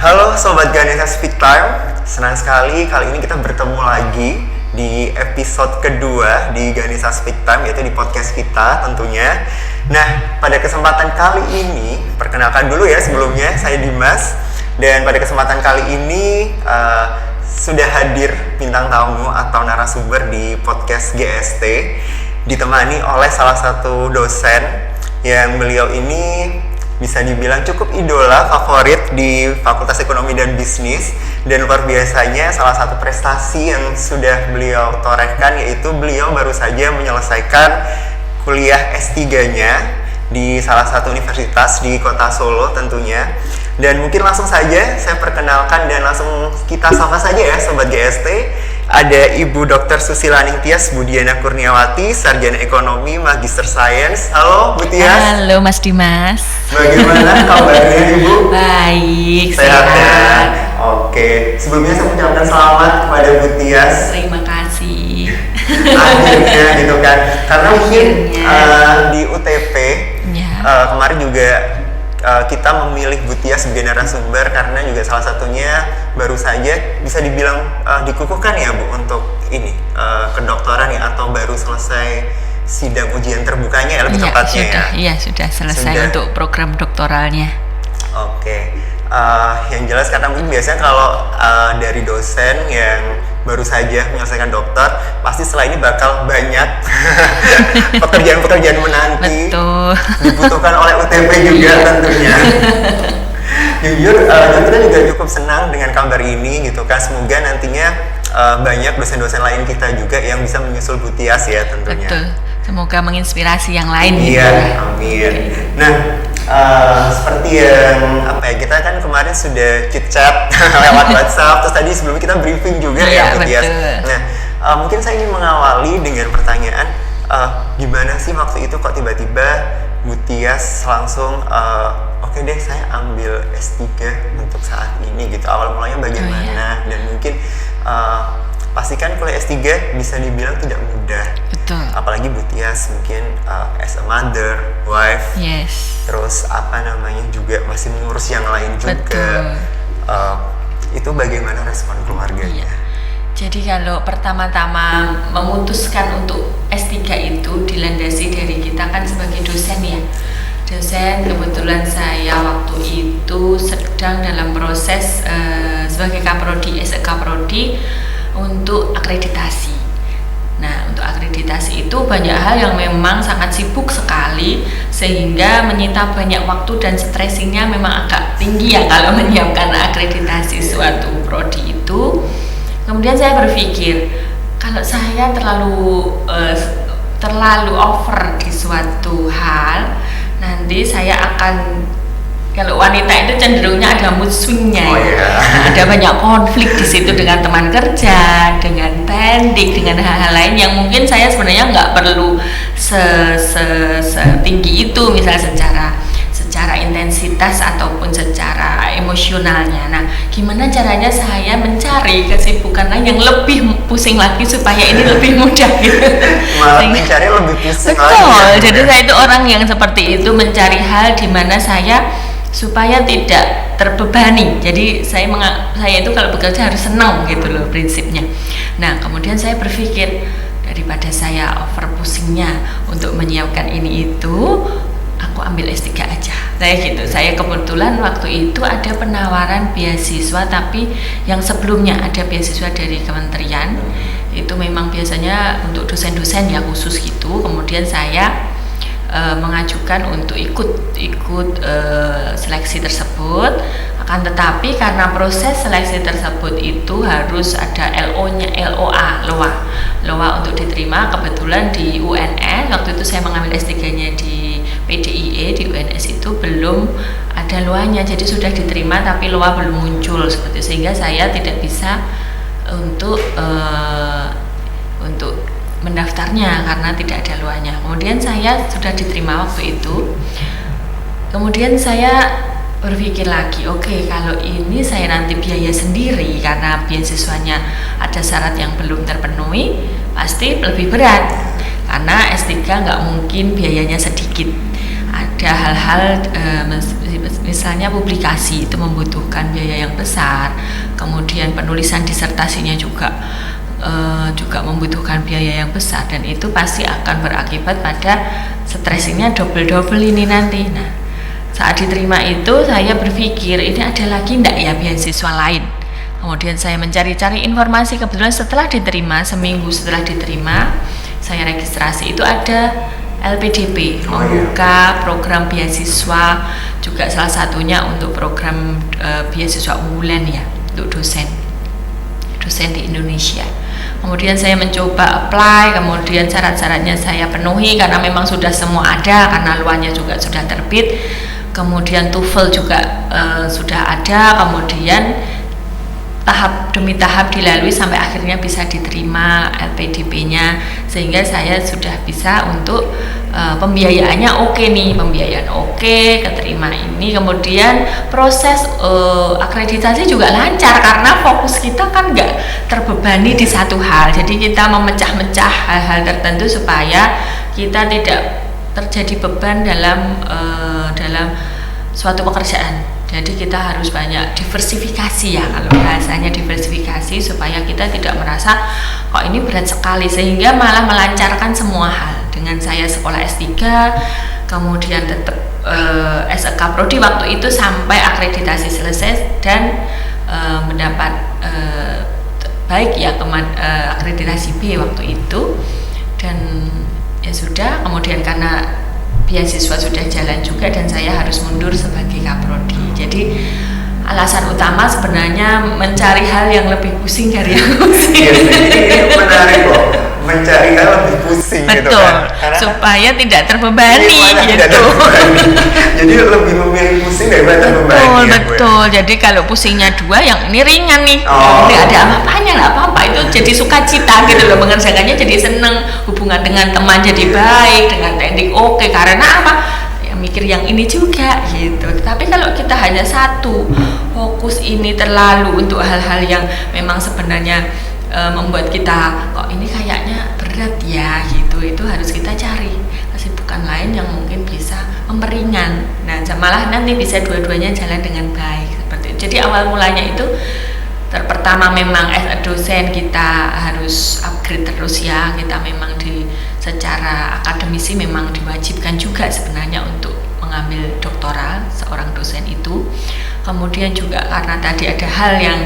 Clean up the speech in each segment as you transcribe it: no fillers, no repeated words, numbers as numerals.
Halo Sobat Ganesha Speak Time, senang sekali kali ini kita bertemu lagi di episode kedua di Ganesha Speak Time, yaitu di podcast kita tentunya. Nah, pada kesempatan kali ini, perkenalkan dulu ya sebelumnya, saya Dimas. Dan pada kesempatan kali ini sudah hadir bintang tamu atau narasumber di podcast GST, ditemani oleh salah satu dosen yang beliau ini bisa dibilang cukup idola favorit di Fakultas Ekonomi dan Bisnis, dan luar biasanya salah satu prestasi yang sudah beliau torehkan yaitu beliau baru saja menyelesaikan kuliah S3-nya di salah satu universitas di kota Solo tentunya. Dan mungkin langsung saja saya perkenalkan dan langsung kita sapa saja ya Sobat GST. Ada Ibu Dr. Susila Ningtyas Budiana Kurniawati, Sarjana Ekonomi, Magister Sains. Halo Bu Tias. Halo Mas Dimas. Bagaimana kabarnya Ibu? Baik, Sehat ya? Oke, sebelumnya saya mengucapkan selamat kepada Bu Tias. Terima kasih. Akhirnya gitu kan, karena mungkin di UTP Ya. kemarin juga kita memilih Bu Tias sebagai narasumber karena juga salah satunya baru saja bisa dibilang dikukuhkan ya Bu untuk ini kedoktoran ya, atau baru selesai sidang ujian terbukanya ya lebih tepatnya sudah, ya. Iya sudah selesai Sudah. untuk program doktoralnya. Oke, yang jelas karena mungkin biasanya kalau dari dosen yang baru saja menyelesaikan dokter, pasti setelah ini bakal banyak pekerjaan-pekerjaan menanti. Betul. Dibutuhkan oleh UTP juga tentunya. Jujur, kita juga cukup senang dengan kabar ini gitu kan. Semoga nantinya banyak dosen-dosen lain kita juga yang bisa menyusul Bu Tias ya tentunya. Betul. Semoga menginspirasi yang lain. Iya, amin. Nah, seperti yang kita kan kemarin sudah chit-chat lewat WhatsApp, terus tadi sebelumnya kita briefing juga ya Bu Tias. Nah, mungkin saya ingin mengawali dengan pertanyaan, gimana sih waktu itu kok tiba-tiba Bu Tias langsung oke deh saya ambil S3 untuk saat ini gitu. Awal mulanya bagaimana? Dan mungkin pastikan kuliah S3 bisa dibilang tidak mudah. Betul. Apalagi Bu Tias mungkin as a mother, wife, Yes. terus juga masih mengurus yang lain juga. Betul. Itu bagaimana respon keluarganya? Iya. Jadi kalau pertama-tama memutuskan untuk S3 itu dilandasi dari kita kan sebagai dosen ya. Dosen, kebetulan saya waktu itu sedang dalam proses sebagai kaprodi, Kaprodi untuk akreditasi. Nah, untuk akreditasi itu banyak hal yang memang sangat sibuk sekali sehingga menyita banyak waktu dan stressingnya memang agak tinggi ya kalau menyiapkan akreditasi suatu prodi itu. Kemudian saya berpikir kalau saya terlalu over di suatu hal, nanti saya akan, kalau wanita itu cenderungnya ada mood swingnya, ada banyak konflik di situ dengan teman kerja, dengan pending, dengan hal-hal lain yang mungkin saya sebenarnya nggak perlu setinggi itu, misalnya secara intensitas ataupun secara emosionalnya. Nah, gimana caranya saya mencari kesibukan lain yang lebih pusing lagi supaya ini lebih mudah gitu. Malah mencari lebih pusing lagi. Betul. Jadi saya itu orang yang seperti itu, mencari hal di mana saya supaya tidak terbebani. Jadi saya itu kalau bekerja harus senang gitu loh prinsipnya. Nah, kemudian saya berpikir daripada saya over pusingnya untuk menyiapkan ini itu, aku ambil S3 aja. Saya gitu. Saya kebetulan waktu itu ada penawaran beasiswa, tapi yang sebelumnya ada beasiswa dari kementerian. Itu memang biasanya untuk dosen-dosen ya khusus gitu. Kemudian saya mengajukan untuk ikut seleksi tersebut. Akan tetapi karena proses seleksi tersebut itu harus ada LOA untuk diterima. Kebetulan di UNS waktu itu saya mengambil S3-nya di PDIE, di UNS itu belum ada LOA-nya, jadi sudah diterima tapi LOA belum muncul seperti, sehingga saya tidak bisa untuk mendaftarnya karena tidak ada LOA-nya. Kemudian saya sudah diterima waktu itu. Kemudian saya berpikir lagi, oke, kalau ini saya nanti biaya sendiri karena beasiswanya ada syarat yang belum terpenuhi, pasti lebih berat. Karena S3 nggak mungkin biayanya sedikit. Ada hal-hal misalnya publikasi itu membutuhkan biaya yang besar, kemudian penulisan disertasinya juga membutuhkan biaya yang besar, dan itu pasti akan berakibat pada stresnya double ini nanti. Nah, saat diterima itu saya berpikir ini ada lagi enggak ya beasiswa lain. Kemudian saya mencari-cari informasi, kebetulan setelah diterima, seminggu setelah diterima saya registrasi, itu ada LPDP membuka program beasiswa, juga salah satunya untuk program beasiswa unggulan ya untuk dosen di Indonesia. Kemudian saya mencoba apply, kemudian syarat-syaratnya saya penuhi karena memang sudah semua ada, karena luarnya juga sudah terbit. Kemudian TOEFL juga sudah ada, kemudian tahap demi tahap dilalui sampai akhirnya bisa diterima LPDP-nya, sehingga saya sudah bisa untuk pembiayaannya pembiayaan keterima ini. Kemudian proses akreditasi juga lancar karena fokus kita kan nggak terbebani di satu hal, jadi kita memecah-mecah hal-hal tertentu supaya kita tidak terjadi beban dalam suatu pekerjaan. Jadi kita harus banyak diversifikasi ya, kalau bahasanya diversifikasi, supaya kita tidak merasa kok ini berat sekali, sehingga malah melancarkan semua hal. Dengan saya sekolah S3, kemudian tetap SEK Prodi waktu itu sampai akreditasi selesai dan mendapat baik ya akreditasi B waktu itu, dan ya sudah. Kemudian karena beasiswa sudah jalan juga dan saya harus mundur sebagai kaprodi. Jadi alasan utama sebenarnya mencari hal yang lebih pusing dari yang pusing. Ini menarik kok, mencari hal lebih pusing. Betul, gitu kan? Karena supaya tidak terbebani gitu. Jadi lebih memilih pusing daripada terbebani. Betul. Jadi kalau pusingnya dua, yang ini ringan nih. Ini ada apa-apanya, nggak apa-apa, itu jadi sukacita gitu loh, mengerjakannya jadi seneng, hubungan dengan teman jadi baik, dengan teknik oke. Karena apa? Mikir yang ini juga gitu. Tapi kalau kita hanya satu, fokus ini terlalu untuk hal-hal yang memang sebenarnya membuat kita kok ini kayaknya berat ya gitu, itu harus kita cari kesibukan lain yang mungkin bisa memperingan. Nah, malah nanti bisa dua-duanya jalan dengan baik seperti itu. Jadi awal mulanya itu pertama memang as a dosen kita harus upgrade terus ya. Kita memang secara akademisi memang diwajibkan juga sebenarnya untuk mengambil doktoral seorang dosen itu. Kemudian juga karena tadi ada hal yang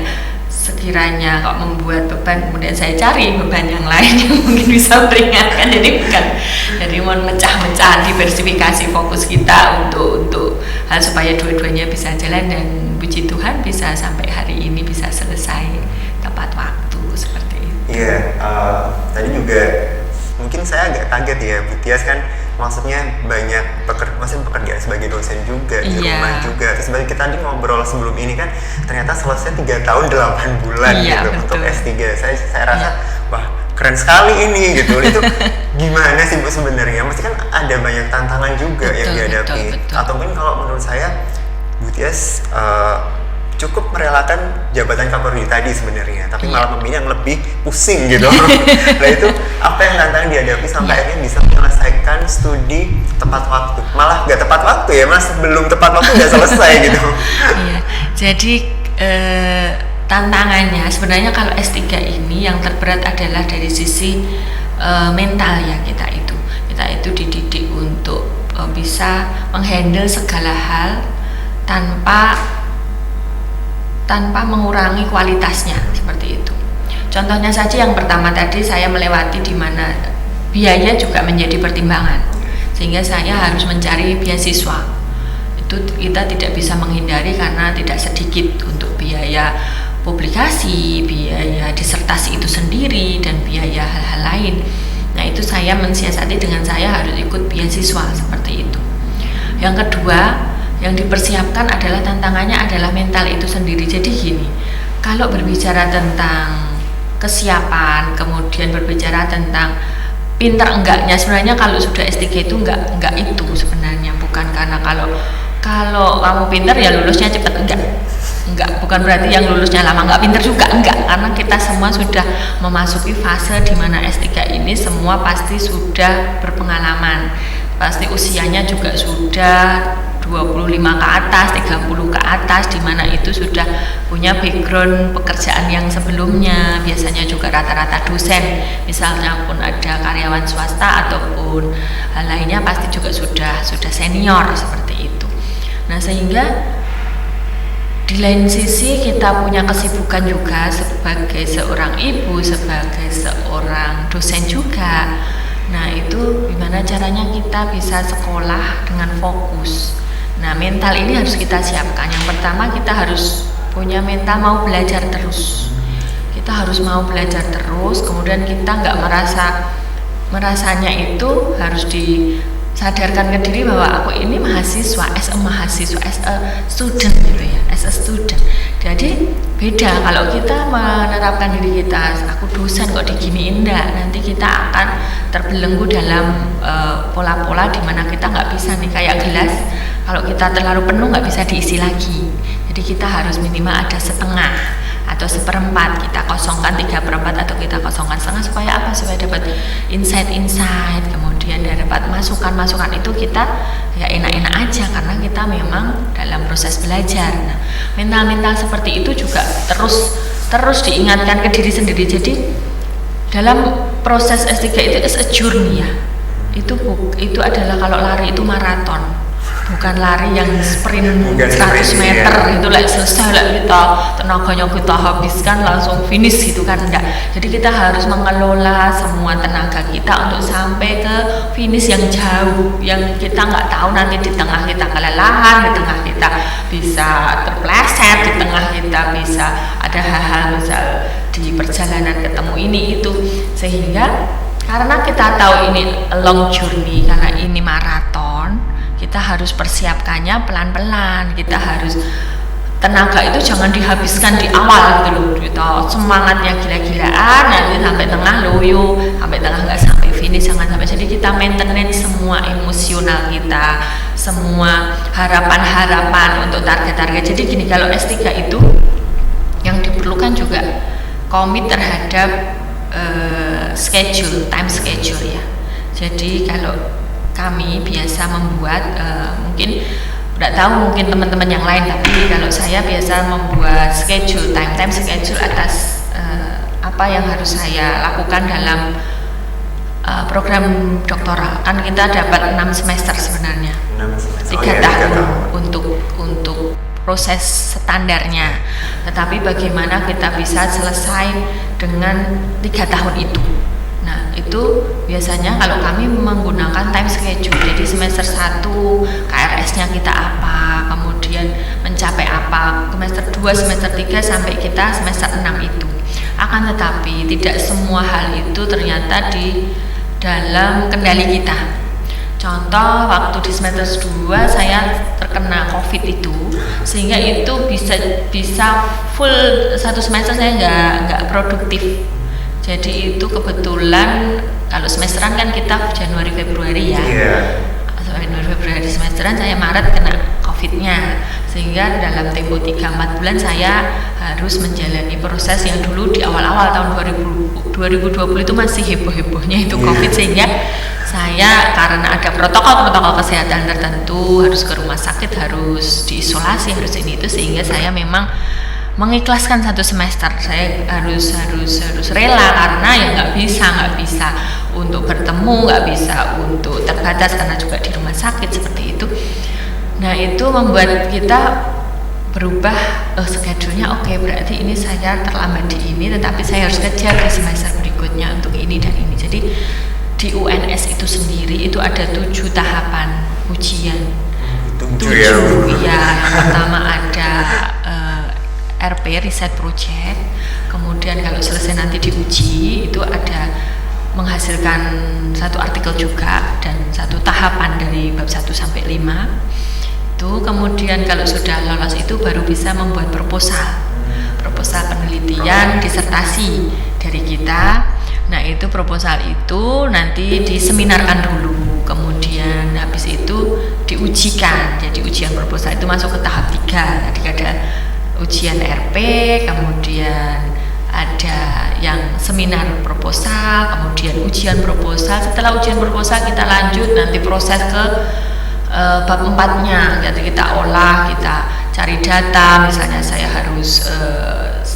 sekiranya kok membuat beban, kemudian saya cari beban yang lain yang mungkin bisa meringankan. Jadi mau mecah-mecah, diversifikasi fokus kita untuk hal supaya dua-duanya bisa jalan, dan puji Tuhan bisa sampai hari ini bisa selesai tepat waktu seperti itu. Iya, tadi juga mungkin saya agak kaget ya, Bu Tias kan maksudnya banyak pekerjaan sebagai dosen juga di rumah juga. Terus sebagai kita tadi ngobrol sebelum ini kan ternyata selesai 3 tahun 8 bulan gitu untuk S3. Saya rasa wah keren sekali ini gitu. Itu gimana sih Bu sebenarnya? Mesti kan ada banyak tantangan juga yang dihadapi. Atau mungkin kalau menurut saya Bu Tias cukup merelakan jabatan kaprodi tadi sebenarnya, tapi malah memilih yang lebih pusing gitu. Nah itu apa yang tantangan dihadapi sampai akhirnya bisa menyelesaikan studi tepat waktu? Malah nggak tepat waktu ya, malah sebelum tepat waktu udah selesai gitu. Iya, jadi tantangannya sebenarnya kalau S3 ini yang terberat adalah dari sisi mental ya. Kita itu dididik untuk bisa menghandle segala hal tanpa mengurangi kualitasnya seperti itu. Contohnya saja yang pertama tadi, saya melewati di mana biaya juga menjadi pertimbangan, sehingga saya harus mencari beasiswa. Itu kita tidak bisa menghindari karena tidak sedikit untuk biaya publikasi, biaya disertasi itu sendiri, dan biaya hal-hal lain. Nah itu saya mensiasati dengan saya harus ikut beasiswa seperti itu. Yang kedua yang dipersiapkan adalah tantangannya adalah mental itu sendiri. Jadi gini, kalau berbicara tentang kesiapan, kemudian berbicara tentang pintar enggaknya, sebenarnya kalau sudah S3 itu enggak itu sebenarnya, bukan karena kalau kamu pintar ya lulusnya cepat, enggak, bukan berarti yang lulusnya lama enggak pintar juga, enggak, karena kita semua sudah memasuki fase di mana S3 ini semua pasti sudah berpengalaman, pasti usianya juga sudah 25 ke atas, 30 ke atas, di mana itu sudah punya background pekerjaan yang sebelumnya, biasanya juga rata-rata dosen, misalnya pun ada karyawan swasta ataupun hal lainnya pasti juga sudah senior seperti itu. Nah, sehingga di lain sisi kita punya kesibukan juga sebagai seorang ibu, sebagai seorang dosen juga. Nah, itu gimana caranya kita bisa sekolah dengan fokus. Nah, mental ini harus kita siapkan. Yang pertama, kita harus punya mental mau belajar terus. Kita harus mau belajar terus, kemudian kita nggak merasanya itu harus disadarkan ke diri bahwa aku ini mahasiswa, as a student gitu ya, as a student. Jadi beda kalau kita menerapkan diri kita, aku dosen kok diginiin, enggak, nanti kita akan terbelenggu dalam pola-pola di mana kita nggak bisa nih, kayak gelas, kalau kita terlalu penuh nggak bisa diisi lagi. Jadi kita harus minimal ada setengah atau seperempat, kita kosongkan 3/4 atau kita kosongkan setengah, supaya apa? Supaya dapat insight, kemudian dapat masukan itu kita ya enak-enak aja karena kita memang dalam proses belajar. Nah, mental seperti itu juga terus diingatkan ke diri sendiri. Jadi dalam proses S3 itu is a journey ya. Itu adalah, kalau lari itu maraton, bukan lari yang sprint 100 meter ya. Itu selesai kita tenaganya kita habiskan langsung finish gitu kan, enggak. Jadi kita harus mengelola semua tenaga kita untuk sampai ke finish yang jauh, yang kita nggak tahu nanti di tengah kita kelelahan, di tengah kita bisa terpleset, di tengah kita bisa ada hal-hal misal di perjalanan ketemu ini itu, sehingga karena kita tahu ini long journey, karena ini maraton, kita harus persiapkannya pelan-pelan. Kita harus, tenaga itu jangan dihabiskan di awal gitu loh, kita semangatnya gila-gilaan, nanti sampai tengah loyo, sampai tengah nggak sampai finish, jangan sampai. Jadi kita maintain semua emosional kita, semua harapan-harapan untuk target-target. Jadi gini, kalau S3 itu yang diperlukan juga komit terhadap time schedule ya. Jadi kalau kami biasa membuat, mungkin tidak tahu mungkin teman-teman yang lain, tapi kalau saya biasa membuat time schedule atas apa yang harus saya lakukan dalam program doktoral. Kan kita dapat 6 semester sebenarnya, 3 tahun untuk proses standarnya, tetapi bagaimana kita bisa selesai dengan 3 tahun itu. Nah, itu biasanya kalau kami menggunakan time schedule. Jadi semester 1 KRS-nya kita apa, kemudian mencapai apa, semester 2, semester 3 sampai kita semester 6 itu. Akan tetapi tidak semua hal itu ternyata di dalam kendali kita. Contoh, waktu di semester 2 saya terkena COVID itu, sehingga itu bisa full 1 semester saya nggak produktif. Jadi itu kebetulan kalau semesteran kan kita Januari Februari ya. Januari Februari semesteran, saya Maret kena COVID-nya, sehingga dalam tempo 3-4 bulan saya harus menjalani proses yang dulu di awal-awal tahun 2020 itu masih heboh-hebohnya itu COVID, sehingga saya karena ada protokol kesehatan tertentu harus ke rumah sakit, harus diisolasi, harus ini itu, sehingga saya memang mengikhlaskan 1 semester. Saya harus rela karena ya nggak bisa untuk bertemu, nggak bisa untuk terbatas karena juga di rumah sakit seperti itu. Nah, itu membuat kita berubah schedule-nya. Oke, berarti ini saya terlambat di ini, tetapi saya harus kejar di semester berikutnya untuk ini dan ini. Jadi di UNS itu sendiri itu ada 7 tahapan ujian. 7 ya. Yang pertama ada RP, Research Project. Kemudian kalau selesai nanti diuji, itu ada menghasilkan 1 artikel juga dan 1 tahapan dari bab 1 sampai 5. Itu kemudian kalau sudah lolos itu baru bisa membuat proposal penelitian disertasi dari kita. Nah, itu proposal itu nanti diseminarkan dulu, kemudian habis itu diujikan. Jadi ujian proposal itu masuk ke tahap 3. Tadi ada ujian RP, kemudian ada yang seminar proposal, kemudian ujian proposal. Setelah ujian proposal kita lanjut nanti proses ke bab 4-nya, jadi kita olah, kita cari data, misalnya saya harus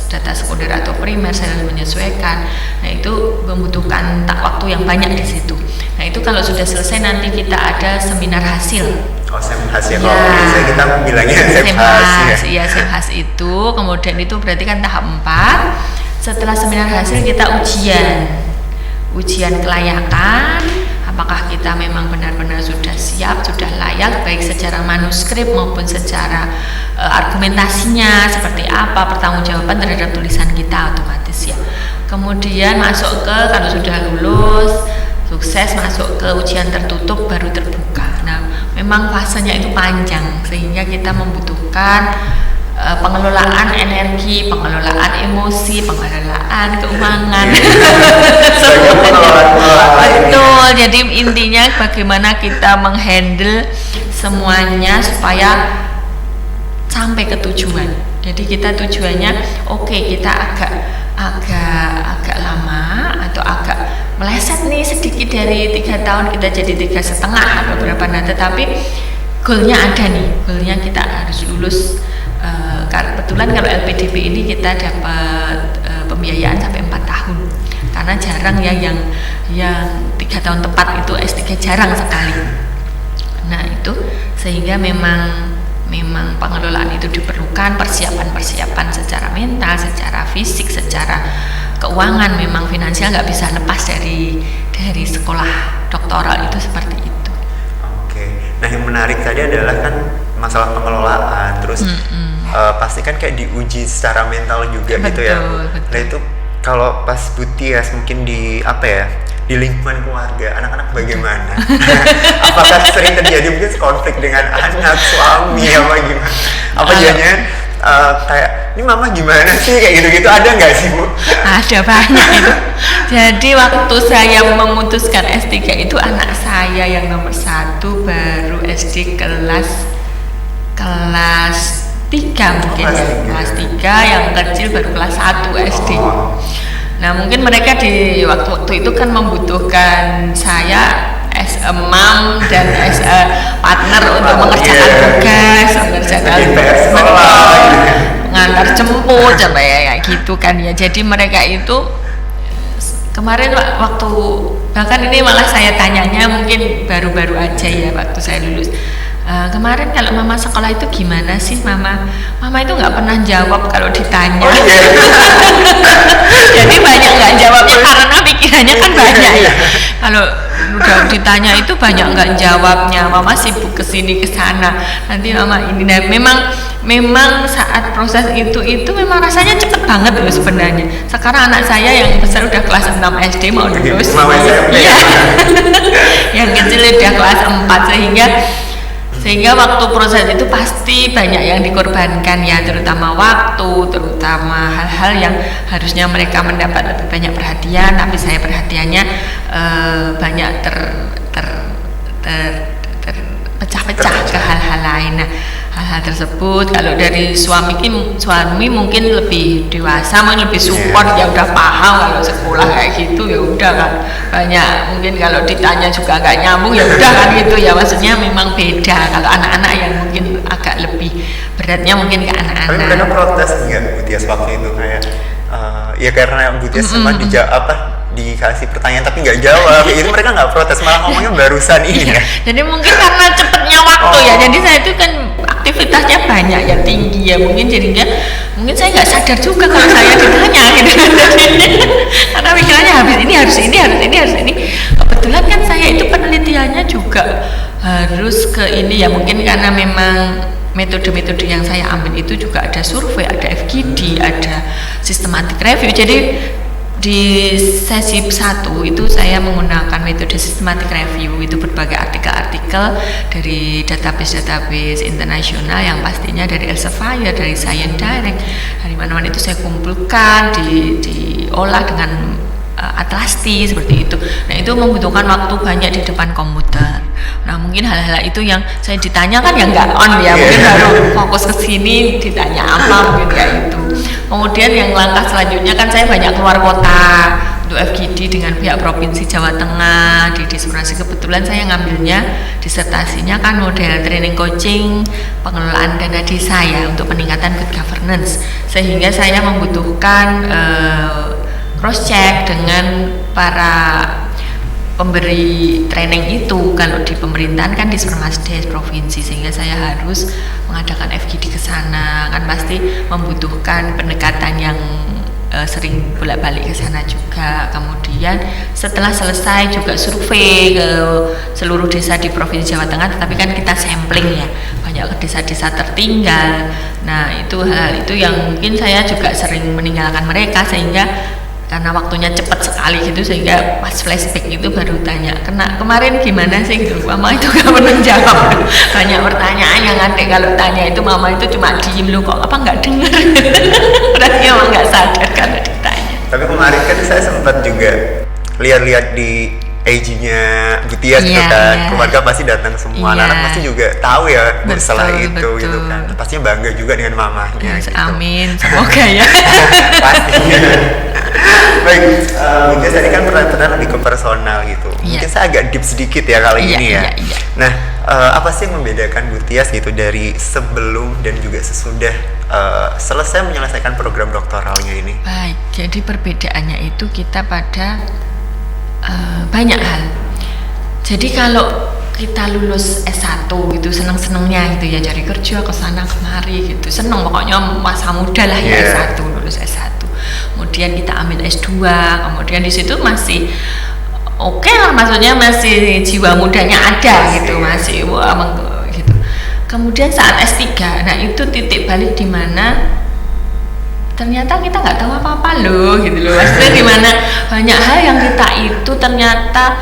data sekunder atau primer, saya harus menyesuaikan. Nah itu membutuhkan waktu yang banyak di situ. Nah itu kalau sudah selesai nanti kita ada seminar hasil. Oh, seminar hasil. Ya. Oh, biasanya kita bilangnya seminar hasil. Iya, seminar itu, kemudian itu berarti kan tahap 4. Setelah seminar hasil kita ujian kelayakan, apakah kita memang benar-benar sudah siap, sudah layak, baik secara manuskrip maupun secara argumentasinya seperti apa, pertanggungjawaban terhadap tulisan kita otomatis ya. Kemudian masuk ke, kalau sudah lulus sukses, masuk ke ujian tertutup baru terbuka. Nah memang fasenya itu panjang sehingga kita membutuhkan pengelolaan energi, pengelolaan emosi, pengelolaan keuangan. Betul. Jadi intinya bagaimana kita menghandle semuanya supaya sampai ke tujuan. Jadi kita tujuannya kita agak lama atau agak meleset nih sedikit dari 3 tahun kita jadi 3,5 atau berapa. Nah tetapi goalnya ada nih, goalnya kita harus lulus. Kebetulan kalau LPDP ini kita dapat pembiayaan sampai 4 tahun karena jarang ya yang 3 tahun tepat itu S3 jarang sekali. Nah itu sehingga memang pengelolaan itu diperlukan, persiapan secara mental, secara fisik, secara keuangan, memang finansial nggak bisa lepas dari sekolah doktoral itu seperti itu. Oke. Nah yang menarik tadi adalah kan masalah pengelolaan, terus pasti kan kayak diuji secara mental juga. Betul, gitu ya. Betul. Nah itu kalau pas Butias mungkin di lingkungan keluarga, anak-anak bagaimana? Apakah sering terjadi mungkin konflik dengan anak, suami, apa gimana? Apa jadinya kayak ini mama gimana sih kayak gitu-gitu, ada nggak sih Bu? Ada banyak itu. Jadi waktu saya memutuskan S3 itu anak saya yang nomor 1 baru SD kelas 3 mungkin kelas 3, yang kecil baru kelas 1 SD. Nah mungkin mereka di waktu itu kan membutuhkan saya as a mom dan as a partner untuk mengerjakan tugas, mengantar jemput sampai kayak gitu kan ya. Jadi mereka itu kemarin waktu, bahkan ini malah saya tanyanya mungkin baru-baru aja ya waktu saya lulus. Kemarin kalau mama sekolah itu gimana sih mama itu nggak pernah jawab kalau ditanya. Jadi banyak nggak jawabnya karena pikirannya kan banyak ya. Kalau udah ditanya itu banyak nggak jawabnya, mama sibuk kesini kesana, nanti mama ini. Nah, memang saat proses itu memang rasanya cepet banget loh sebenarnya. Sekarang anak saya yang besar udah kelas 6 SD mau lulus, iya. Yang kecil udah kelas 4 sehingga waktu proses itu pasti banyak yang dikorbankan ya, terutama waktu, terutama hal-hal yang harusnya mereka mendapat lebih banyak perhatian, tapi saya perhatiannya banyak terpecah-pecah ke hal-hal lain. Nah, hal-hal tersebut kalau dari suami mungkin lebih dewasa, mungkin lebih support, ya udah paham kalau sekolah kayak gitu ya udah kan. Banyak mungkin kalau ditanya juga nggak nyambung ya udah kan gitu ya, maksudnya memang beda. Kalau anak-anak yang mungkin agak lebih beratnya mungkin ke anak-anak. Tapi mereka protes nggak Butias waktu itu kayak ya karena Butias sempat dikasih pertanyaan tapi nggak jawab, itu mereka nggak protes, malah ngomongnya barusan ini ya. Jadi mungkin karena cepatnya waktu ya, jadi saya itu kan aktivitasnya banyak ya, tinggi ya, mungkin jadinya mungkin saya nggak sadar juga kalau saya ditanya gitu karena pikirannya harus ini. Kebetulan kan saya itu penelitiannya juga harus ke ini ya, mungkin karena memang metode-metode yang saya ambil itu juga ada survei, ada FGD, ada systematic review. Jadi di sesi 1 itu saya menggunakan metode systematic review, itu berbagai artikel-artikel dari database internasional yang pastinya dari Elsevier, dari Science Direct, dari mana-mana itu saya kumpulkan, diolah dengan Atlasti seperti itu. Nah itu membutuhkan waktu banyak di depan komputer. Nah mungkin hal-hal itu yang saya ditanya kan ya nggak on ya, mungkin baru fokus ke sini ditanya apa mungkin kayak itu. Kemudian yang langkah selanjutnya kan saya banyak keluar kota untuk FGD dengan pihak Provinsi Jawa Tengah di Disperasi. Kebetulan saya ngambilnya disertasinya kan model training coaching pengelolaan dana desa ya untuk peningkatan good governance, sehingga saya membutuhkan cross check dengan para pemberi training itu. Kalau di pemerintahan kan di Dispermasdes provinsi, sehingga saya harus mengadakan FGD ke sana, kan pasti membutuhkan pendekatan yang sering bolak-balik ke sana juga. Kemudian setelah selesai juga survei ke seluruh desa di Provinsi Jawa Tengah, tetapi kan kita sampling ya, banyak ke desa-desa tertinggal. Nah, itu hal itu yang mungkin saya juga sering meninggalkan mereka, sehingga karena waktunya cepat sekali gitu, sehingga pas flashback itu baru tanya, kemarin gimana sih, mama itu gak pernah jawab. Banyak pertanyaan yang ada, kalau tanya itu mama itu cuma diem, lu kok apa nggak dengar. Berarti emang nggak sadar kalau ditanya. Tapi kemarin kan saya sempat juga lihat-lihat di IG-nya Butias gitu kan, keluarga pasti datang semua, anak pasti juga tahu ya setelah itu gitu kan, pastinya bangga juga dengan mamanya gitu. Amin, semoga ya. Pastinya. Baik, Butias tadi kan pernah lebih ke personal gitu, mungkin saya agak deep sedikit ya kali ini ya. Nah, apa sih yang membedakan Butias gitu dari sebelum dan juga sesudah selesai menyelesaikan program doktoralnya ini? Baik, jadi perbedaannya itu kita pada banyak hal. Jadi kalau kita lulus S1 gitu seneng-senengnya gitu ya, cari kerja ke sana kemari gitu, seneng pokoknya masa muda lah ya. S1, lulus S1, kemudian kita ambil S2, kemudian di situ masih oke lah, maksudnya masih jiwa mudanya ada gitu, masih wah gitu. Kemudian saat S3, nah itu titik balik di mana ternyata kita nggak tahu apa-apa loh gitu loh, maksudnya dimana banyak hal yang kita itu ternyata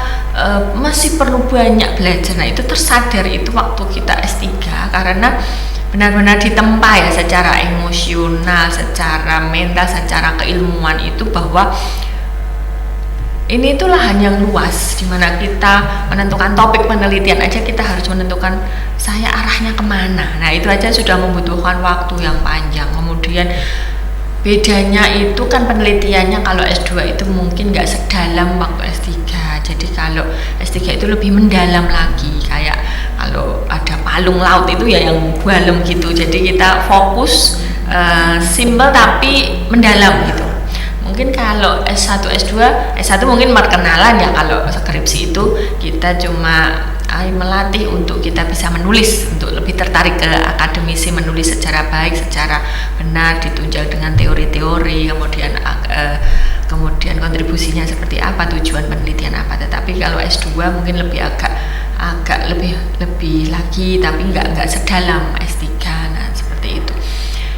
masih perlu banyak belajar. Nah itu tersadar itu waktu kita S3, karena benar-benar ditempa ya secara emosional, secara mental, secara keilmuan itu, bahwa ini itu lahan yang luas dimana kita menentukan topik penelitian aja kita harus menentukan saya arahnya kemana. Nah itu aja sudah membutuhkan waktu yang panjang. Kemudian bedanya itu kan penelitiannya kalau S2 itu mungkin nggak sedalam waktu S3. Jadi kalau S3 itu lebih mendalam lagi, kayak kalau ada palung laut itu ya yang dalam gitu. Jadi kita fokus simple tapi mendalam gitu. Mungkin kalau S1, S2, S1 mungkin perkenalan ya, kalau skripsi itu kita cuma melatih untuk kita bisa menulis, untuk lebih tertarik ke akademisi, menulis secara baik, secara benar, ditunjang dengan teori-teori, kemudian kontribusinya seperti apa, tujuan penelitian apa. Tetapi kalau S2 mungkin lebih agak lebih lagi, tapi nggak sedalam S3. Nah seperti itu.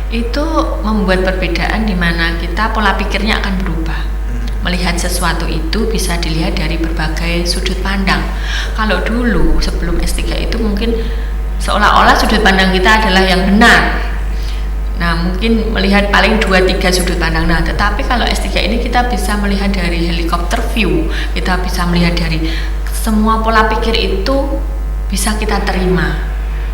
Itu membuat perbedaan di mana kita pola pikirnya akan berubah. Melihat sesuatu itu bisa dilihat dari berbagai sudut pandang. Kalau dulu sebelum S3 itu mungkin seolah-olah sudut pandang kita adalah yang benar. Nah mungkin melihat paling 2-3 sudut pandang. Nah tetapi kalau S3 ini kita bisa melihat dari helikopter view, kita bisa melihat dari semua pola pikir itu bisa kita terima.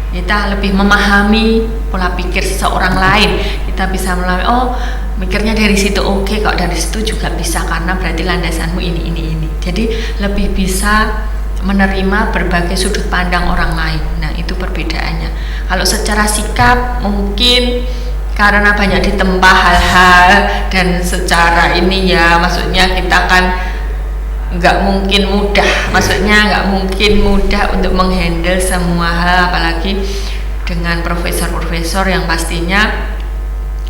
Kita lebih memahami pola pikir seseorang lain. Kita bisa melalui, oh mikirnya dari situ, oke, kok dari situ juga bisa, karena berarti landasanmu ini. Jadi lebih bisa menerima berbagai sudut pandang orang lain. Nah itu perbedaannya. Kalau secara sikap mungkin karena banyak ditempa hal-hal, dan secara ini ya, maksudnya kita kan nggak mungkin mudah untuk menghandle semua hal, apalagi dengan profesor-profesor yang pastinya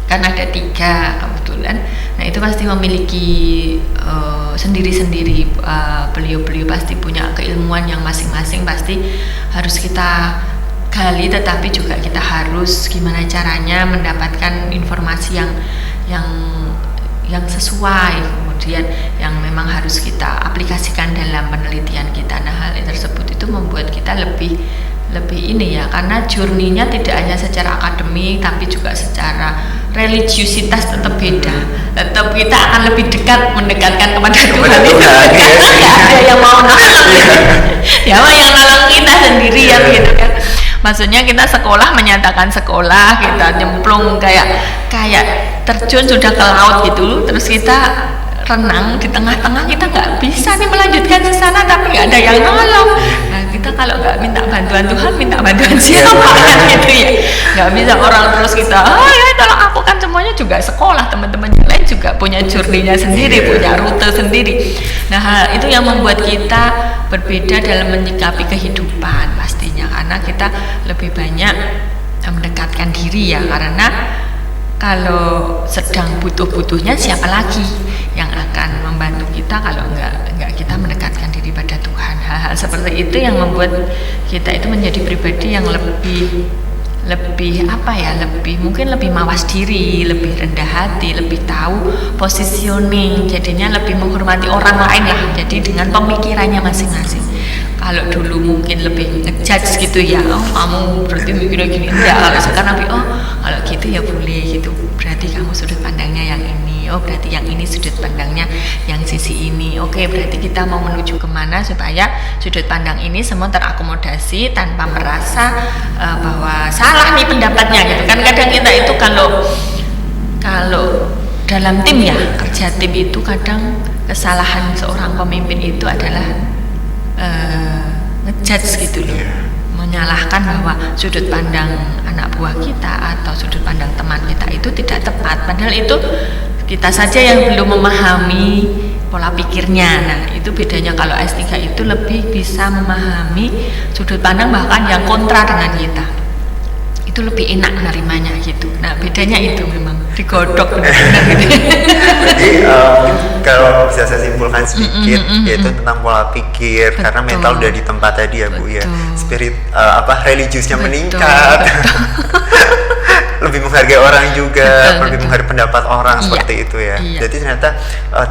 kan ada 3 kebetulan. Nah itu pasti memiliki sendiri-sendiri, beliau-beliau pasti punya keilmuan yang masing-masing, pasti harus kita gali, tetapi juga kita harus gimana caranya mendapatkan informasi yang sesuai, kemudian yang memang harus kita aplikasikan dalam penelitian kita. Nah hal tersebut itu membuat kita lebih ini ya, karena journey-nya tidak hanya secara akademik tapi juga secara religiusitas tetap beda. Tetap kita akan lebih mendekatkan kepada Tuhan. Nggak ada yang mau nolong ya, yang nolong kita sendiri ya gitu kan. Maksudnya kita sekolah menyatakan sekolah, kita nyemplung kayak terjun sudah ke laut gitu, terus kita renang di tengah-tengah kita nggak bisa nih melanjutkan ke sana tapi nggak ada yang nolong. Nah kita kalau nggak minta bantuan Tuhan, minta bantuan siapa kan gitu ya, nggak bisa orang terus kita ya tolong aku, kan semuanya juga sekolah, teman-teman yang lain juga punya journey-nya sendiri, punya rute sendiri. Nah itu yang membuat kita berbeda dalam menyikapi kehidupan pastinya, karena kita lebih banyak mendekatkan diri ya, karena kalau sedang butuh-butuhnya siapa lagi yang akan membantu kita kalau enggak kita mendekatkan diri pada Tuhan. Hal-hal seperti itu yang membuat kita itu menjadi pribadi yang lebih mungkin lebih mawas diri, lebih rendah hati, lebih tahu positioning, jadinya lebih menghormati orang lain lah, jadi dengan pemikirannya masing-masing. Kalau dulu mungkin lebih ngejudge gitu ya, oh kamu berarti mikirnya gini, enggak. Kalau sekarang kalau gitu ya boleh gitu, berarti kamu sudut pandangnya yang ini, oh berarti yang ini sudut pandangnya yang sisi ini, oke berarti kita mau menuju kemana supaya sudut pandang ini semua terakomodasi tanpa merasa bahwa salah nih pendapatnya gitu kan. Kadang kita itu kalau dalam tim ya, kerja tim itu kadang kesalahan seorang pemimpin itu adalah ngejudge gitu loh, menyalahkan bahwa sudut pandang anak buah kita atau sudut pandang teman kita itu tidak tepat, padahal itu kita saja yang belum memahami pola pikirnya. Nah itu bedanya, kalau S3 itu lebih bisa memahami sudut pandang bahkan yang kontra dengan kita, itu lebih enak menerimanya gitu. Nah bedanya itu memang digodok benar-benar gitu. Jadi kalau bisa saya simpulkan sedikit, yaitu tentang pola pikir. Betul. Karena mental udah di tempat tadi ya Bu ya, spirit religiusnya meningkat. Lebih menghargai orang juga, lebih menghargai pendapat orang, seperti itu ya. Jadi ternyata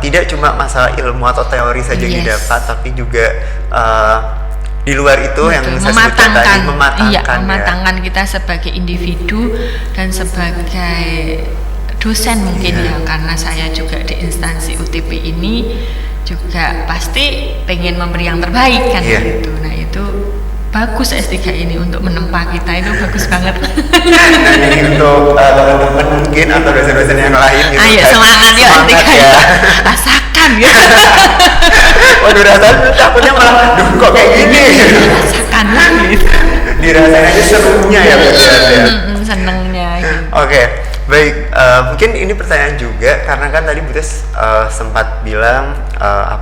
tidak cuma masalah ilmu atau teori saja yang didapat, tapi juga di luar itu yang saya sebutkan tadi, mematangkan kita sebagai individu dan sebagai dosen mungkin ya, karena saya juga di instansi UTP ini juga pasti pengen memberi yang terbaik kan gitu. Nah itu bagus S3 ini untuk menempa kita, itu bagus banget. Dan ini untuk teman-teman mungkin atau dosen-dosen yang lain gitu. Ayo semangat ya S3 ya. Rasakan ya. Waduh, rasanya takutnya malah kok kayak gini. Rasakan lah gitu. Dirasain aja serunya ya. Senengnya gitu. Oke. Baik, mungkin ini pertanyaan juga karena kan tadi Bu Tes sempat bilang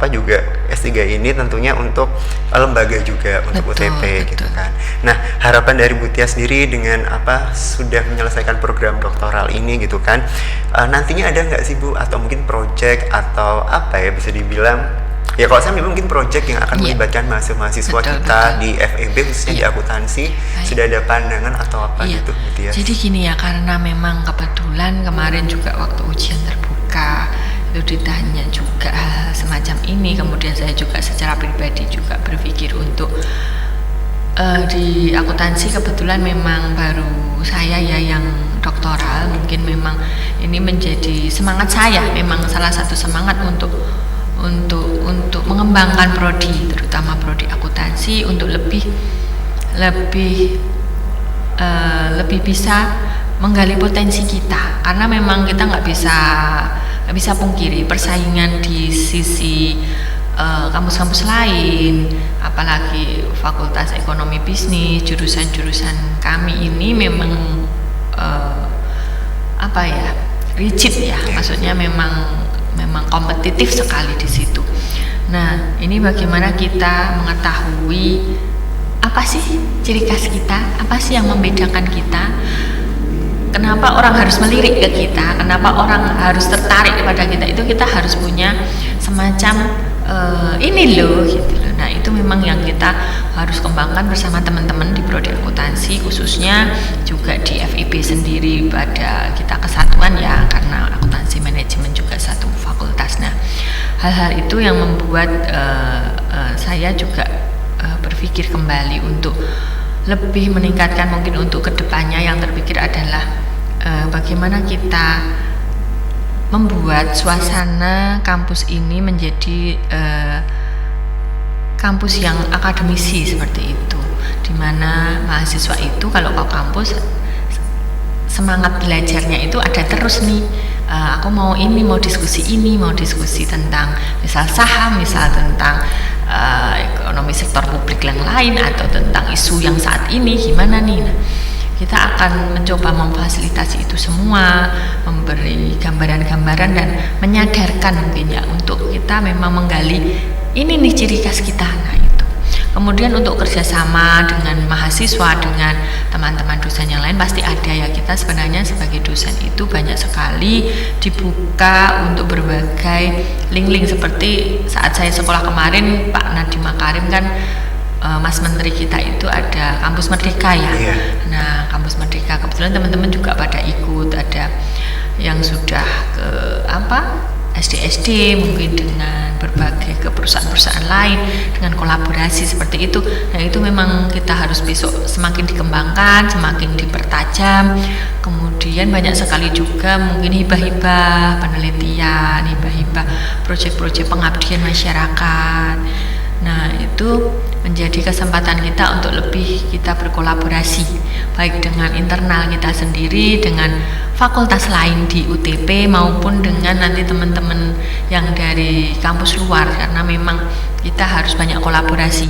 juga S3 ini tentunya untuk lembaga juga, untuk UTP gitu kan. Nah, harapan dari Bu Tia sendiri dengan sudah menyelesaikan program doktoral ini gitu kan, nantinya ada nggak sih Bu, atau mungkin project atau bisa dibilang ya, kalau saya mungkin project yang akan melibatkan mahasiswa kita di FEB khususnya di akuntansi, sudah ada pandangan atau gitu Bu Tia? Jadi gini ya, karena memang kebetulan kemarin juga waktu ujian terbuka itu ditanya juga hal semacam ini, kemudian saya juga secara pribadi juga berpikir untuk di akuntansi kebetulan memang baru saya ya yang doktoral, mungkin memang ini menjadi semangat saya, memang salah satu semangat untuk mengembangkan prodi, terutama prodi akuntansi, untuk lebih bisa menggali potensi kita, karena memang kita nggak bisa pungkiri persaingan di sisi kampus-kampus lain, apalagi fakultas ekonomi bisnis, jurusan-jurusan kami ini memang rigid ya, maksudnya memang kompetitif sekali di situ. Nah, ini bagaimana kita mengetahui apa sih ciri khas kita, apa sih yang membedakan kita, kenapa orang harus melirik ke kita, kenapa orang harus tertarik kepada kita, itu kita harus punya semacam ini loh gitu loh. Nah, itu memang yang kita harus kembangkan bersama teman-teman di prodi akuntansi, khususnya juga di FIB sendiri, pada kita kesatuan ya, karena akuntansi manajemen juga satu fakultas. Nah, hal-hal itu yang membuat saya juga berpikir kembali untuk lebih meningkatkan, mungkin untuk kedepannya yang terpikir adalah bagaimana kita membuat suasana kampus ini menjadi kampus yang akademisi seperti itu, dimana mahasiswa itu kalau ke kampus semangat belajarnya itu ada terus nih, aku mau diskusi tentang misal saham, misal tentang ekonomi sektor publik yang lain, atau tentang isu yang saat ini gimana nih. Nah, kita akan mencoba memfasilitasi itu semua, memberi gambaran-gambaran dan menyadarkan mungkin ya untuk kita memang menggali ini nih ciri khas kita. Nah itu. Kemudian untuk kerjasama dengan mahasiswa, dengan teman-teman dosen yang lain pasti ada ya. Kita sebenarnya sebagai dosen itu banyak sekali dibuka untuk berbagai link-link, seperti saat saya sekolah kemarin Pak Nadiem Makarim kan, Mas Menteri kita itu ada Kampus Merdeka ya. Nah, Kampus Merdeka kebetulan teman-teman juga pada ikut, ada yang sudah ke SD mungkin dengan berbagai ke perusahaan-perusahaan lain dengan kolaborasi seperti itu. Nah, itu memang kita harus besok semakin dikembangkan, semakin dipertajam. Kemudian banyak sekali juga mungkin hibah-hibah penelitian, hibah-hibah proyek-proyek pengabdian masyarakat. Nah, itu menjadi kesempatan kita untuk lebih kita berkolaborasi baik dengan internal kita sendiri, dengan fakultas lain di UTP maupun dengan nanti teman-teman yang dari kampus luar, karena memang kita harus banyak kolaborasi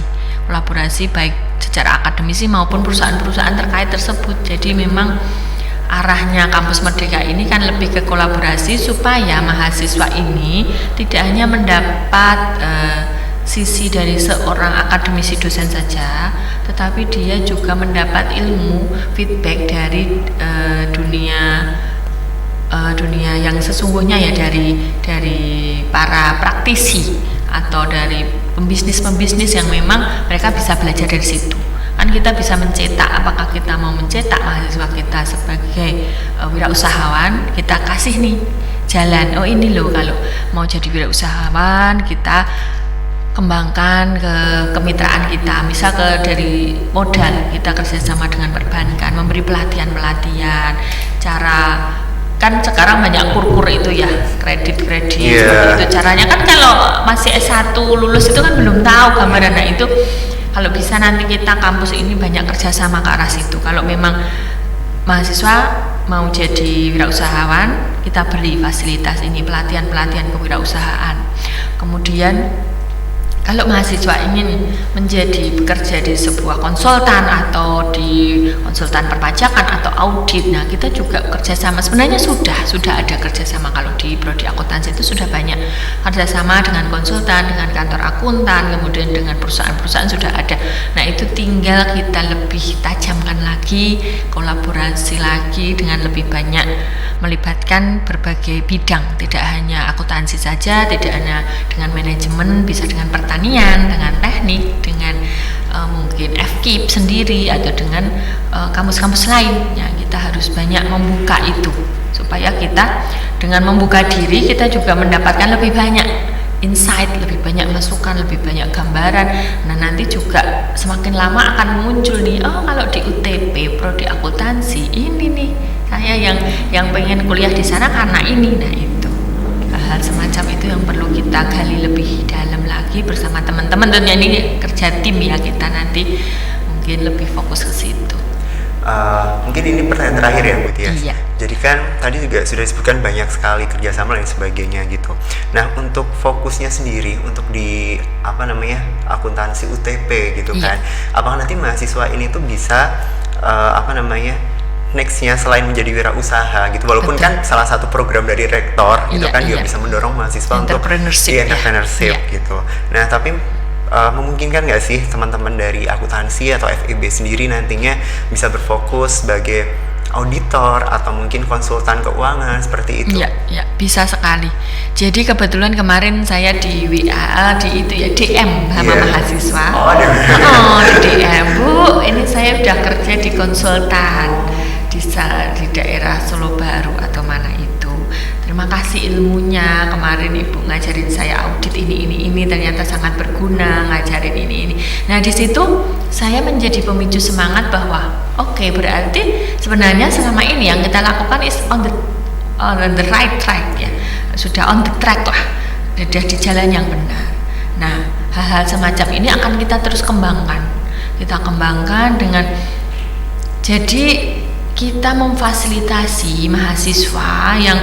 baik secara akademisi maupun perusahaan-perusahaan terkait tersebut. Jadi memang arahnya Kampus Merdeka ini kan lebih ke kolaborasi supaya mahasiswa ini tidak hanya mendapat sisi dari seorang akademisi dosen saja, tetapi dia juga mendapat ilmu feedback dari dunia yang sesungguhnya ya, dari para praktisi atau dari pembisnis yang memang mereka bisa belajar dari situ. Kan kita bisa mencetak, apakah kita mau mencetak mahasiswa kita sebagai wirausahawan, kita kasih nih jalan, oh ini loh kalau mau jadi wirausahawan kita kembangkan ke kemitraan kita, misal dari modal kita kerjasama dengan perbankan, memberi pelatihan cara, kan sekarang banyak kur itu ya, kredit seperti itu caranya. Kan kalau masih S1 lulus itu kan belum tahu gambaran. Nah itu kalau bisa nanti kita kampus ini banyak kerjasama ke arah situ. Kalau memang mahasiswa mau jadi wirausahawan, kita beri fasilitas ini, pelatihan kewirausahaan. Kemudian kalau mahasiswa ingin bekerja di sebuah konsultan atau di konsultan perpajakan atau audit, nah kita juga kerjasama. Sebenarnya sudah ada kerjasama. Kalau di prodi akuntansi itu sudah banyak kerjasama dengan konsultan, dengan kantor akuntan, kemudian dengan perusahaan-perusahaan sudah ada. Nah itu tinggal kita lebih tajamkan lagi, kolaborasi lagi dengan lebih banyak, melibatkan berbagai bidang, tidak hanya akuntansi saja, tidak hanya dengan manajemen, bisa dengan pertanian, dengan teknik, dengan mungkin FKIP sendiri, atau dengan kampus-kampus lain. Ya, kita harus banyak membuka itu, supaya kita dengan membuka diri kita juga mendapatkan lebih banyak insight, lebih banyak masukan, lebih banyak gambaran. Nah nanti juga semakin lama akan muncul nih, oh kalau di UTP prodi akuntansi ini nih, saya yang pengen kuliah di sana karena ini. Nah itu hal semacam itu yang perlu kita gali lebih dalam lagi bersama teman-teman. Tentunya ini kerja tim ya, kita nanti mungkin lebih fokus ke situ. Mungkin ini pertanyaan terakhir ya Bu Tias. Iya. Jadi kan tadi juga sudah disebutkan banyak sekali kerjasama dan sebagainya gitu. Nah untuk fokusnya sendiri untuk di akuntansi UTP gitu kan, apakah nanti mahasiswa ini tuh bisa nextnya selain menjadi wirausaha gitu, walaupun kan salah satu program dari rektor gitu kan juga bisa mendorong mahasiswa untuk entrepreneurship gitu. Nah tapi memungkinkan nggak sih teman-teman dari akuntansi atau FEB sendiri nantinya bisa berfokus sebagai auditor atau mungkin konsultan keuangan seperti itu? Ya, bisa sekali. Jadi kebetulan kemarin saya di WA di DM sama mahasiswa. Di DM, Bu, ini saya udah kerja di konsultan di daerah Solo Baru atau mana itu. Terima kasih ilmunya, kemarin Ibu ngajarin saya audit ini ternyata sangat berguna, ngajarin ini. Nah di situ saya menjadi pemicu semangat bahwa oke, berarti sebenarnya selama ini yang kita lakukan is on the right track ya, sudah on the track lah, sudah di jalan yang benar. Nah hal-hal semacam ini akan kita terus kembangkan dengan jadi kita memfasilitasi mahasiswa yang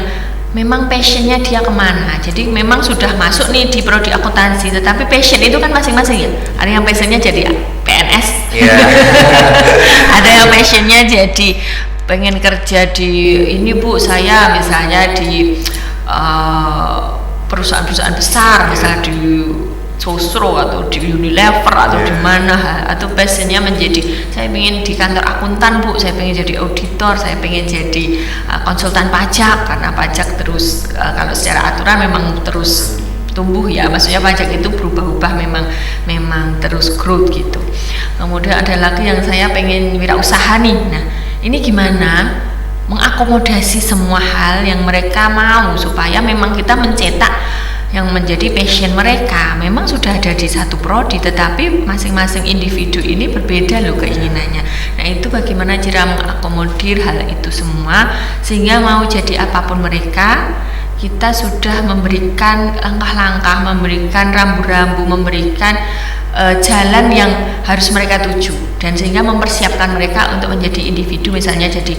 memang passionnya dia kemana. Jadi memang sudah masuk nih di prodi akuntansi, tetapi passion itu kan masing-masing ya. Ada yang passionnya jadi PNS, ada yang passionnya jadi pengen kerja di ini Bu, saya misalnya di perusahaan-perusahaan besar, misalnya di Sosro atau di Unilever atau di mana, atau passionnya menjadi saya pengen di kantor akuntan Bu, saya pengen jadi auditor, saya pengen jadi konsultan pajak, karena pajak terus kalau secara aturan memang terus tumbuh ya, maksudnya pajak itu berubah-ubah, memang terus growth gitu. Kemudian ada lagi yang saya pengen wirausaha nih. Nah ini gimana mengakomodasi semua hal yang mereka mau supaya memang kita mencetak yang menjadi passion mereka. Memang sudah ada di satu prodi, tetapi masing-masing individu ini berbeda loh keinginannya. Nah itu bagaimana cara mengakomodir hal itu semua sehingga mau jadi apapun mereka, kita sudah memberikan langkah-langkah, memberikan rambu-rambu, memberikan jalan yang harus mereka tuju, dan sehingga mempersiapkan mereka untuk menjadi individu, misalnya jadi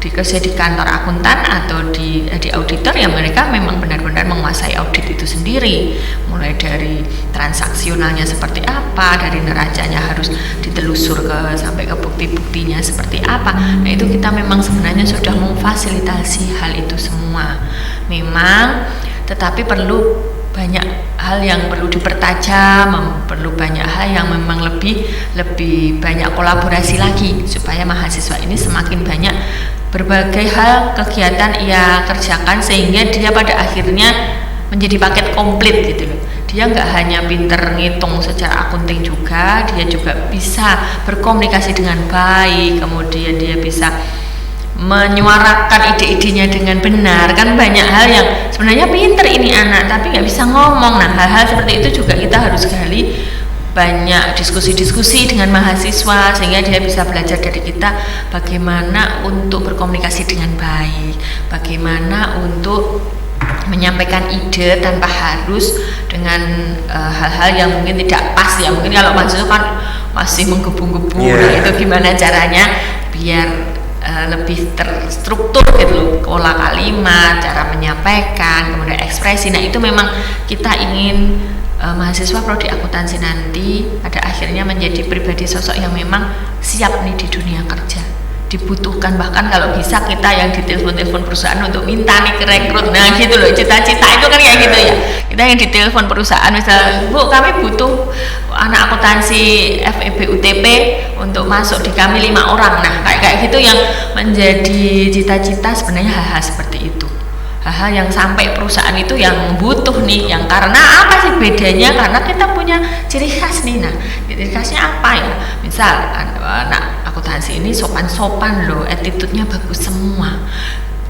kerja di kantor akuntan atau di auditor, ya mereka memang benar-benar menguasai audit itu sendiri, mulai dari transaksionalnya seperti apa, dari neracanya harus ditelusur sampai ke bukti-buktinya seperti apa. Nah itu kita memang sebenarnya sudah memfasilitasi hal itu semua memang, tetapi perlu banyak hal yang perlu dipertajam, perlu banyak hal yang memang lebih banyak kolaborasi lagi supaya mahasiswa ini semakin banyak berbagai hal kegiatan ia kerjakan sehingga dia pada akhirnya menjadi paket komplit gitu loh. Dia nggak hanya pinter ngitung secara akunting juga, dia juga bisa berkomunikasi dengan baik, kemudian dia bisa menyuarakan ide-idenya dengan benar. Kan banyak hal yang sebenarnya pinter ini anak tapi nggak bisa ngomong. Nah hal-hal seperti itu juga kita harus gali, banyak diskusi-diskusi dengan mahasiswa sehingga dia bisa belajar dari kita bagaimana untuk berkomunikasi dengan baik, bagaimana untuk menyampaikan ide tanpa harus dengan hal-hal yang mungkin tidak pas ya. Mungkin kalau mahasiswa kan masih menggebu-gebu, nah itu gimana caranya biar lebih terstruktur gitu loh, pola kalimat, cara menyampaikan, kemudian ekspresi. Nah itu memang kita ingin mahasiswa prodi akuntansi nanti pada akhirnya menjadi pribadi sosok yang memang siap nih di dunia kerja, dibutuhkan. Bahkan kalau bisa kita yang ditelepon perusahaan untuk minta nih ke rekrut, nah gitu loh, cita-cita itu kan kayak gitu ya. Kita yang ditelepon perusahaan misalnya, Bu kami butuh anak akuntansi FEB UTP untuk masuk di kami 5 orang. Nah kayak gitu yang menjadi cita-cita sebenarnya hal-hal seperti itu, hal-hal yang sampai perusahaan itu yang butuh nih, yang karena apa sih bedanya, karena kita punya ciri khas nih. Nah ciri khasnya apa ya, misal anak akuntansi ini sopan-sopan loh, attitude-nya bagus semua,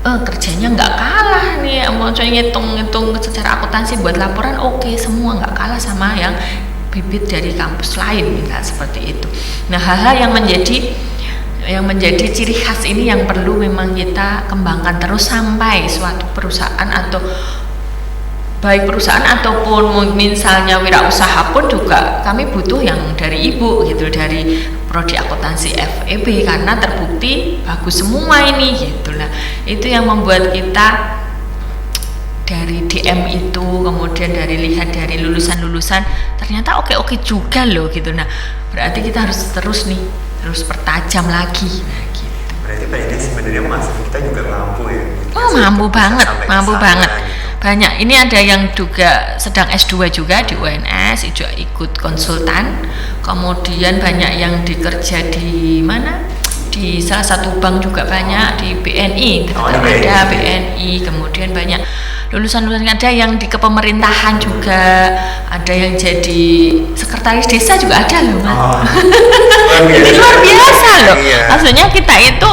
kerjanya nggak kalah nih, mau ngitung-ngitung secara akuntansi buat laporan oke, semua nggak kalah sama yang bibit dari kampus lain, misal seperti itu. Nah hal-hal yang menjadi ciri khas ini yang perlu memang kita kembangkan terus sampai suatu perusahaan, atau baik perusahaan ataupun misalnya wirausaha pun juga kami butuh yang dari ibu gitu, dari prodi akuntansi FEB, karena terbukti bagus semua ini gitu lah. Itu yang membuat kita dari DM itu, kemudian dari lihat dari lulusan-lulusan ternyata oke-oke juga loh gitu. Nah berarti kita harus terus pertajam lagi. Nah gitu. Berarti Pak ini sebenarnya mahasiswa kita juga mampu ya? Oh mampu banget. Banyak, ini ada yang juga sedang S2 juga di UNS, juga ikut konsultan. Kemudian banyak yang dikerja di mana? Di salah satu bank juga banyak, di BNI, ada BNI. Kemudian banyak lulusan-lulusan, ada yang di kepemerintahan juga, ada yang jadi sekretaris desa juga ada loh Mas. Ini luar biasa loh. Maksudnya kita itu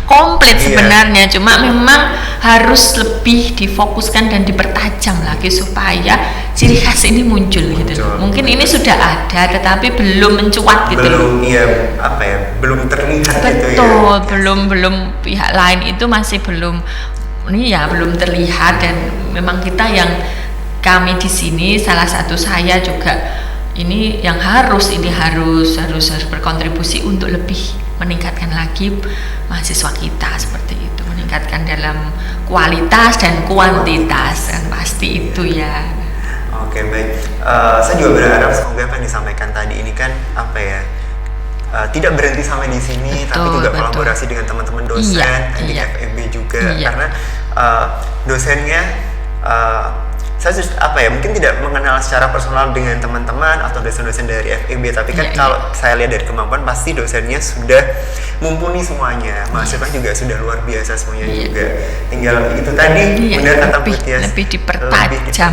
komplit sebenarnya, cuma memang harus lebih difokuskan dan dipertajam lagi supaya ciri khas ini muncul gitu. Mungkin ini sudah ada tetapi belum mencuat gitu. Belum terlihat gitu ya. Betul, belum pihak lain itu masih belum terlihat, dan memang kita yang kami di sini, salah satu saya juga ini yang harus berkontribusi untuk lebih meningkatkan lagi mahasiswa kita seperti itu. meningkatkan dalam kualitas dan kuantitas kan pasti itu ya. Oke, baik. Saya juga berharap semoga apa yang disampaikan tadi ini kan apa ya, tidak berhenti sampai di sini, tapi juga kolaborasi dengan teman-teman dosen di FEB juga, karena dosennya saya apa ya, mungkin tidak mengenal secara personal dengan teman-teman atau dosen-dosen dari FEB, tapi kan kalau saya lihat dari kemampuan pasti dosennya sudah mumpuni semuanya, mahasiswa juga sudah luar biasa semuanya juga. Tinggal itu tadi, benar kata Bu Tias, lebih dipertajam.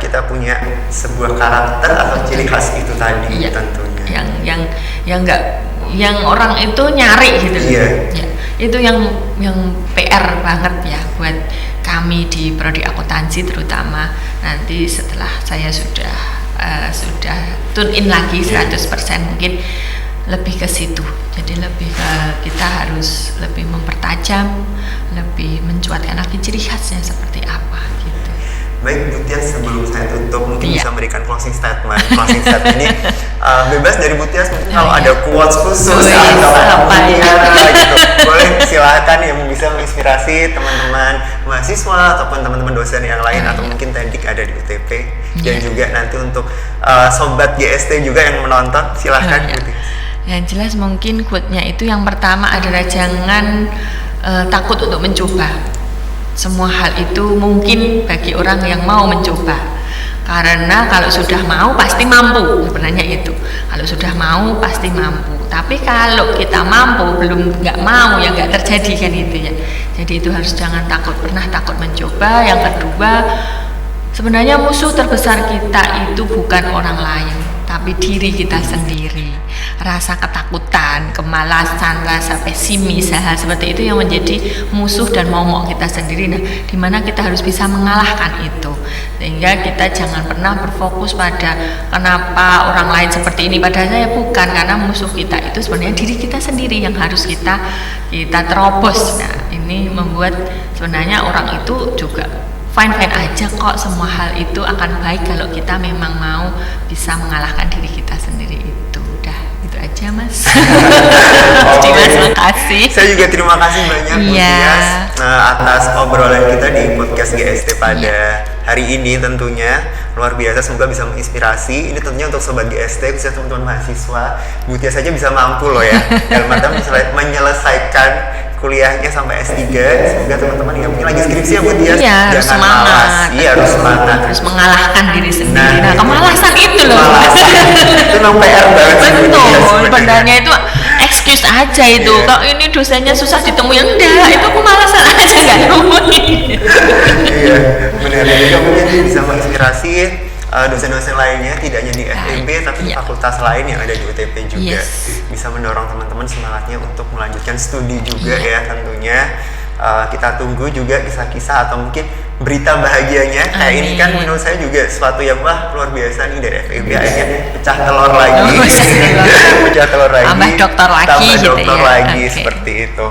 Kita punya sebuah karakter atau ciri khas itu tadi tentunya. Yang orang itu nyari gitu. Itu yang PR banget ya buat kami di prodi akuntansi, terutama nanti setelah saya sudah tune in lagi 100% mungkin lebih ke situ. Jadi lebih ke kita harus lebih mempertajam, lebih mencuatkan lagi ciri khasnya seperti apa gitu. Baik Bu Tias, sebelum saya tutup mungkin bisa memberikan closing statement. Closing statement ini bebas dari Bu Tias, mungkin kalau ada quotes khusus atau apa gitu, boleh silakan yang bisa menginspirasi teman-teman mahasiswa ataupun teman-teman dosen yang lain atau mungkin Tendik ada di UTP dan juga nanti untuk sobat GST juga yang menonton, silahkan Bu Tias. Yang jelas mungkin quote-nya itu yang pertama adalah jangan takut untuk mencoba. Semua hal itu mungkin bagi orang yang mau mencoba, karena kalau sudah mau pasti mampu. Sebenarnya itu, kalau sudah mau pasti mampu. Tapi kalau kita mampu belum nggak mau, ya nggak terjadi kan itu ya. Jadi itu harus jangan pernah takut mencoba. Yang kedua, sebenarnya musuh terbesar kita itu bukan orang lain, tapi diri kita sendiri. Rasa ketakutan, kemalasan, rasa pesimis, hal seperti itu yang menjadi musuh dan momok kita sendiri. Nah, dimana kita harus bisa mengalahkan itu, sehingga kita jangan pernah berfokus pada kenapa orang lain seperti ini, padahal saya bukan, karena musuh kita itu sebenarnya diri kita sendiri yang harus kita terobos. Nah, ini membuat sebenarnya orang itu juga fine-fine aja kok, semua hal itu akan baik kalau kita memang mau bisa mengalahkan diri kita sendiri itu. Udah, itu aja Mas. Terima kasih. Saya juga terima kasih banyak Bu Tias atas obrolan kita di podcast GST pada hari ini, tentunya luar biasa, semoga bisa menginspirasi. Ini tentunya untuk sobat GST, bisa teman-teman mahasiswa, Bu Tias saja bisa mampu loh ya dalam arti menyelesaikan kuliahnya sampai S3. Semoga teman-teman yang mungkin lagi skripsi ya Bu Tias, jangan malas. Harus semangat. Harus mengalahkan diri sendiri. Nah, kemalasan itu loh. Itu memang PR banget. Betul. Sebenarnya itu excuse aja itu. Kalau ini dosennya susah ditemui, enggak. Itu kemalasan aja nggak nemuin. Iya, benar. Juga mungkin bisa menginspirasi dosen-dosen lainnya, tidak hanya di FEB tapi di fakultas lain yang ada di UTP juga. Bisa mendorong teman-teman semangatnya untuk melanjutkan studi juga ya tentunya. Kita tunggu juga kisah-kisah atau mungkin berita bahagianya. Kayak ini kan menurut saya juga sesuatu yang luar biasa nih dari FEB, akhirnya pecah telur lagi. Pecah telur lagi. Tambah dokter lagi gitu ya. Seperti itu.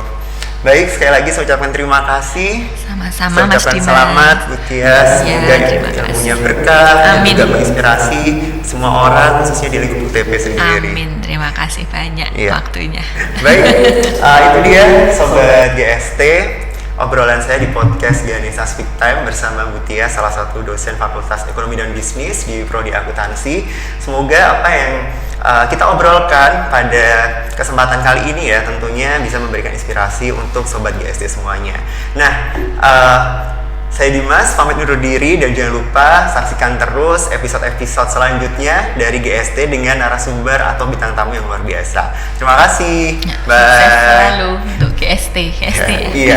Baik, sekali lagi saya ucapkan terima kasih. Sama-sama Mas Dimas. Selamat Bu Tias, semoga ilmunya berkah dan juga menginspirasi semua orang, khususnya di lingkup UTP sendiri. Amin, terima kasih banyak waktunya. Baik, itu dia Sobat GST, obrolan saya di podcast Ganesha Speak Time bersama Bu Tias, salah satu dosen Fakultas Ekonomi dan Bisnis di Prodi Akuntansi. Semoga apa yang kita obrolkan pada kesempatan kali ini ya tentunya bisa memberikan inspirasi untuk Sobat GST semuanya. Nah, saya Dimas pamit undur diri dan jangan lupa saksikan terus episode-episode selanjutnya dari GST dengan narasumber atau bintang tamu yang luar biasa. Terima kasih. Bye. Sukses selalu untuk GST. Iya.